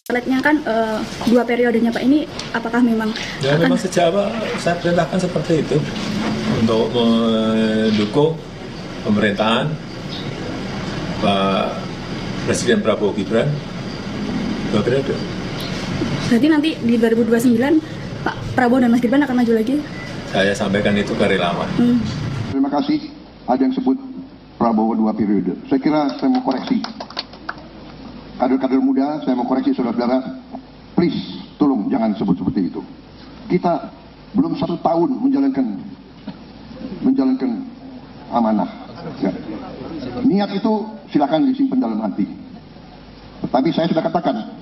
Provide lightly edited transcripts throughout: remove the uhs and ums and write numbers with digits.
Calegnya kan 2 periodenya Pak ini apakah memang Ya memang sejak awal saya perintahkan seperti itu untuk mendukung pemerintahan Pak Presiden Prabowo Gibran 2 periode. berarti nanti di 2029 Pak Prabowo dan Mas Gibran akan maju lagi? Saya sampaikan itu ke relawan. Terima kasih. Ada yang sebut Prabowo 2 periode. Saya kira saya mau koreksi. Kader-kader muda, saya mau koreksi saudara-saudara. Please, tolong jangan sebut seperti itu. Kita belum 1 tahun menjalankan amanah. Ya. Niat itu silakan disimpan dalam hati. Tetapi saya sudah katakan,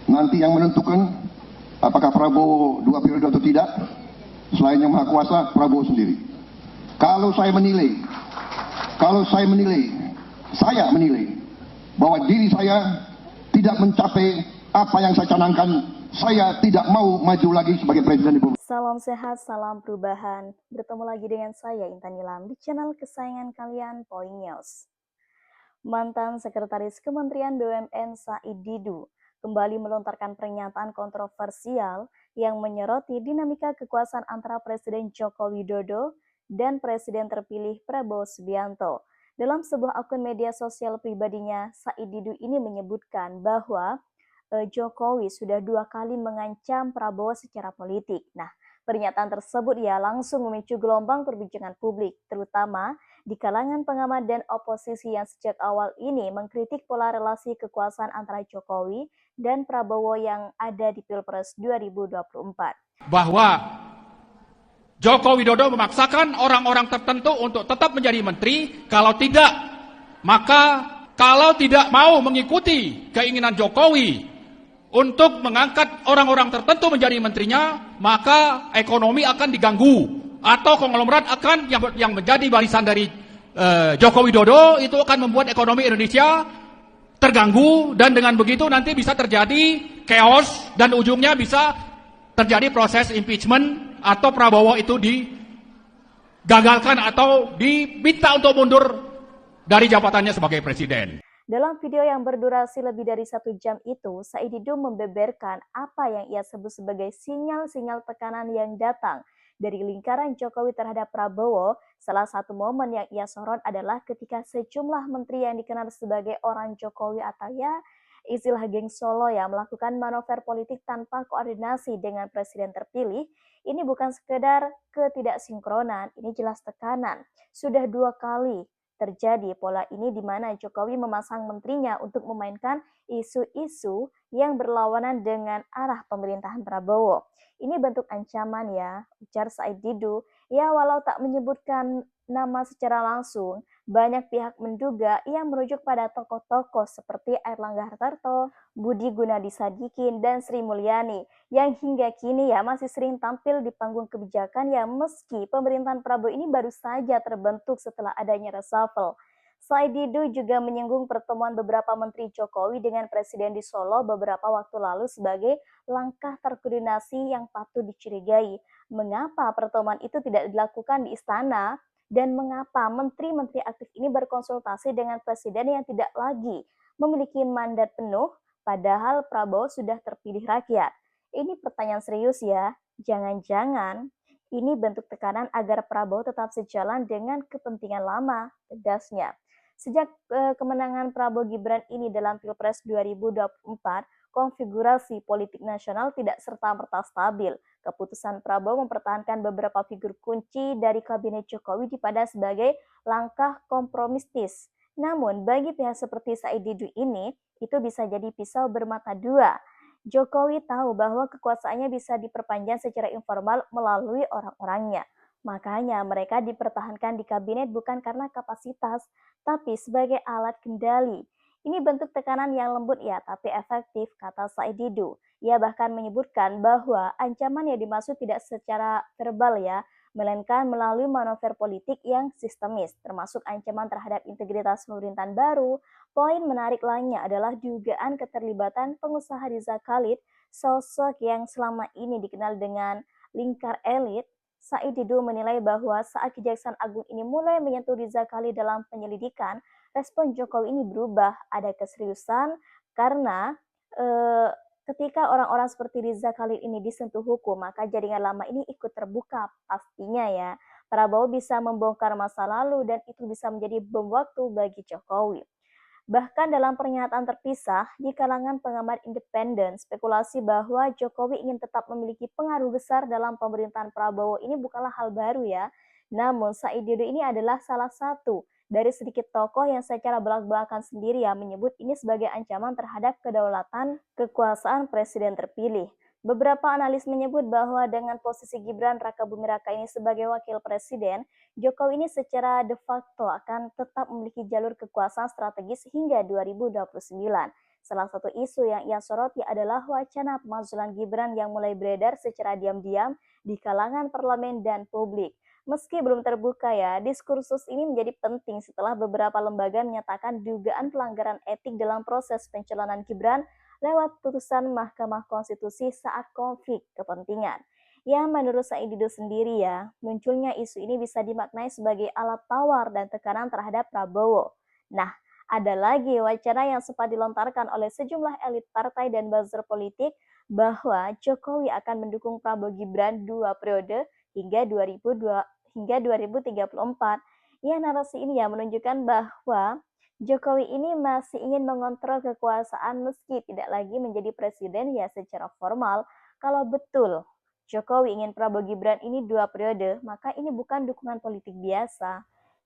nanti yang menentukan apakah Prabowo 2 periode atau tidak, selain yang Maha Kuasa, Prabowo sendiri. Kalau saya menilai bahwa diri saya tidak mencapai apa yang saya canangkan, saya tidak mau maju lagi sebagai Presiden Republik. Salam sehat, salam perubahan. Bertemu lagi dengan saya Intan Nilam di channel kesayangan kalian Point News. Mantan Sekretaris Kementerian BUMN Said Didu kembali melontarkan pernyataan kontroversial yang menyoroti dinamika kekuasaan antara Presiden Joko Widodo dan Presiden terpilih Prabowo Subianto. Dalam sebuah akun media sosial pribadinya, Said Didu ini menyebutkan bahwa Jokowi sudah 2 kali mengancam Prabowo secara politik. Nah, pernyataan tersebut ya langsung memicu gelombang perbincangan publik, terutama di kalangan pengamat dan oposisi yang sejak awal ini mengkritik pola relasi kekuasaan antara Jokowi dan Prabowo yang ada di Pilpres 2024. Bahwa Joko Widodo memaksakan orang-orang tertentu untuk tetap menjadi menteri, kalau tidak mau mengikuti keinginan Jokowi untuk mengangkat orang-orang tertentu menjadi menterinya, maka ekonomi akan diganggu atau konglomerat akan yang menjadi barisan dari Joko Widodo itu akan membuat ekonomi Indonesia terganggu, dan dengan begitu nanti bisa terjadi chaos dan ujungnya bisa terjadi proses impeachment atau Prabowo itu digagalkan atau diminta untuk mundur dari jabatannya sebagai presiden. Dalam video yang berdurasi lebih dari 1 jam itu, Said Didu membeberkan apa yang ia sebut sebagai sinyal-sinyal tekanan yang datang dari lingkaran Jokowi terhadap Prabowo. Salah satu momen yang ia sorot adalah ketika sejumlah menteri yang dikenal sebagai orang Jokowi atau ya istilah geng Solo yang melakukan manuver politik tanpa koordinasi dengan presiden terpilih. Ini bukan sekedar ketidaksinkronan, ini jelas tekanan. Sudah 2 kali terjadi pola ini di mana Jokowi memasang menterinya untuk memainkan isu-isu yang berlawanan dengan arah pemerintahan Prabowo. Ini bentuk ancaman ya, ujar Said Didu. Ya walau tak menyebutkan nama secara langsung, banyak pihak menduga ia merujuk pada tokoh-tokoh seperti Airlangga Hartarto, Budi Gunadi Sadikin, dan Sri Mulyani yang hingga kini ya masih sering tampil di panggung kebijakan ya meski pemerintahan Prabowo ini baru saja terbentuk setelah adanya reshuffle. Said Didu juga menyinggung pertemuan beberapa menteri Jokowi dengan Presiden di Solo beberapa waktu lalu sebagai langkah terkoordinasi yang patut dicurigai. Mengapa pertemuan itu tidak dilakukan di istana? Dan mengapa menteri-menteri aktif ini berkonsultasi dengan presiden yang tidak lagi memiliki mandat penuh, padahal Prabowo sudah terpilih rakyat? Ini pertanyaan serius ya. Jangan-jangan ini bentuk tekanan agar Prabowo tetap sejalan dengan kepentingan lama, tegasnya. Sejak kemenangan Prabowo Gibran ini dalam Pilpres 2024, konfigurasi politik nasional tidak serta-merta stabil. Keputusan Prabowo mempertahankan beberapa figur kunci dari kabinet Jokowi dipadai sebagai langkah kompromistis. Namun bagi pihak seperti Said Didu ini, itu bisa jadi pisau bermata dua. Jokowi tahu bahwa kekuasaannya bisa diperpanjang secara informal melalui orang-orangnya. Makanya mereka dipertahankan di kabinet bukan karena kapasitas, tapi sebagai alat kendali. Ini bentuk tekanan yang lembut ya, tapi efektif, kata Said Didu. Ia bahkan menyebutkan bahwa ancaman yang dimaksud tidak secara verbal ya, melainkan melalui manuver politik yang sistemis, termasuk ancaman terhadap integritas pemerintahan baru. Poin menarik lainnya adalah dugaan keterlibatan pengusaha Riza Khalid, sosok yang selama ini dikenal dengan lingkar elit. Said Didu menilai bahwa saat Kejaksaan Agung ini mulai menyentuh Riza Khalid dalam penyelidikan, respon Jokowi ini berubah, ada keseriusan karena Ketika orang-orang seperti Riza Khalil ini disentuh hukum, maka jaringan lama ini ikut terbuka pastinya ya. Prabowo bisa membongkar masa lalu dan itu bisa menjadi bom waktu bagi Jokowi. Bahkan dalam pernyataan terpisah di kalangan pengamat independen, spekulasi bahwa Jokowi ingin tetap memiliki pengaruh besar dalam pemerintahan Prabowo ini bukanlah hal baru ya. Namun Said Didu ini adalah salah satu dari sedikit tokoh yang secara belak-belakan sendiri ya menyebut ini sebagai ancaman terhadap kedaulatan kekuasaan presiden terpilih. Beberapa analis menyebut bahwa dengan posisi Gibran Rakabuming Raka ini sebagai wakil presiden, Jokowi ini secara de facto akan tetap memiliki jalur kekuasaan strategis hingga 2029. Salah satu isu yang ia soroti adalah wacana pemakzulan Gibran yang mulai beredar secara diam-diam di kalangan parlemen dan publik. Meski belum terbuka ya, diskursus ini menjadi penting setelah beberapa lembaga menyatakan dugaan pelanggaran etik dalam proses pencalonan Gibran lewat putusan Mahkamah Konstitusi saat konflik kepentingan. Ya, menurut Said Didu sendiri ya, munculnya isu ini bisa dimaknai sebagai alat tawar dan tekanan terhadap Prabowo. Nah, ada lagi wacana yang sempat dilontarkan oleh sejumlah elit partai dan buzzer politik bahwa Jokowi akan mendukung Prabowo Gibran 2 periode hingga 2034. Ya, narasi ini ya menunjukkan bahwa Jokowi ini masih ingin mengontrol kekuasaan meski tidak lagi menjadi presiden ya secara formal. Kalau betul Jokowi ingin Prabowo Gibran ini 2 periode, maka ini bukan dukungan politik biasa.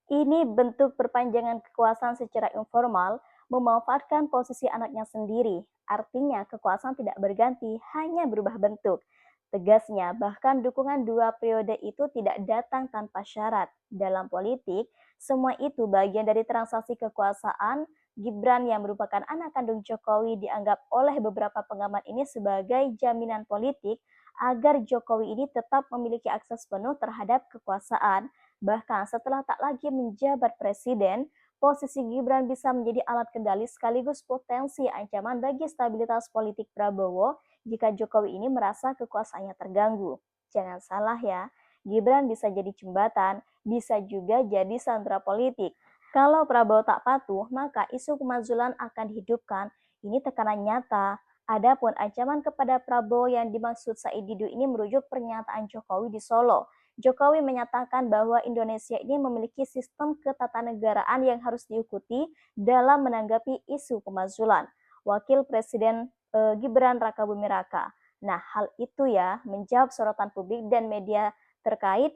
Ini bentuk perpanjangan kekuasaan secara informal, memanfaatkan posisi anaknya sendiri. Artinya kekuasaan tidak berganti, hanya berubah bentuk. Tegasnya, bahkan dukungan 2 periode itu tidak datang tanpa syarat. Dalam politik, semua itu bagian dari transaksi kekuasaan. Gibran yang merupakan anak kandung Jokowi dianggap oleh beberapa pengamat ini sebagai jaminan politik agar Jokowi ini tetap memiliki akses penuh terhadap kekuasaan. Bahkan setelah tak lagi menjabat presiden, posisi Gibran bisa menjadi alat kendali sekaligus potensi ancaman bagi stabilitas politik Prabowo jika Jokowi ini merasa kekuasaannya terganggu. Jangan salah ya, Gibran bisa jadi jembatan, bisa juga jadi sandera politik. Kalau Prabowo tak patuh, maka isu pemakzulan akan dihidupkan. Ini tekanan nyata. Adapun ancaman kepada Prabowo yang dimaksud Said Didu ini merujuk pernyataan Jokowi di Solo. Jokowi menyatakan bahwa Indonesia ini memiliki sistem ketatanegaraan yang harus diikuti dalam menanggapi isu pemakzulan. Wakil Presiden Gibran Rakabuming Raka. Nah, hal itu ya menjawab sorotan publik dan media terkait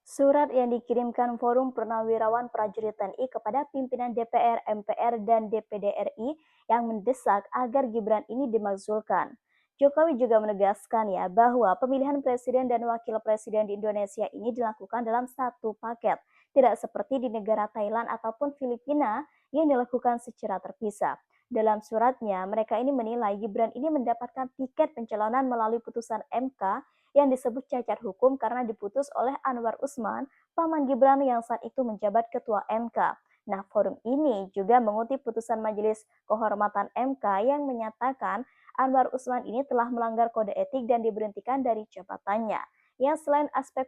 surat yang dikirimkan Forum Purnawirawan Prajurit TNI kepada pimpinan DPR, MPR, dan DPD RI yang mendesak agar Gibran ini dimakzulkan. Jokowi juga menegaskan ya bahwa pemilihan presiden dan wakil presiden di Indonesia ini dilakukan dalam satu paket, tidak seperti di negara Thailand ataupun Filipina yang dilakukan secara terpisah. Dalam suratnya, mereka ini menilai Gibran ini mendapatkan tiket pencalonan melalui putusan MK yang disebut cacat hukum karena diputus oleh Anwar Usman, paman Gibran yang saat itu menjabat ketua MK. Nah, forum ini juga mengutip putusan Majelis Kehormatan MK yang menyatakan Anwar Usman ini telah melanggar kode etik dan diberhentikan dari jabatannya. Yang selain aspek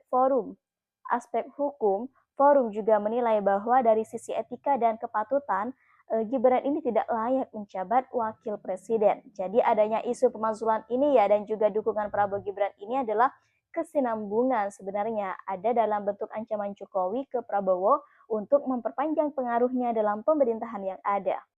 hukum, forum juga menilai bahwa dari sisi etika dan kepatutan, Gibran ini tidak layak menjabat wakil presiden. Jadi adanya isu pemakzulan ini ya dan juga dukungan Prabowo Gibran ini adalah kesinambungan sebenarnya ada dalam bentuk ancaman Jokowi ke Prabowo untuk memperpanjang pengaruhnya dalam pemerintahan yang ada.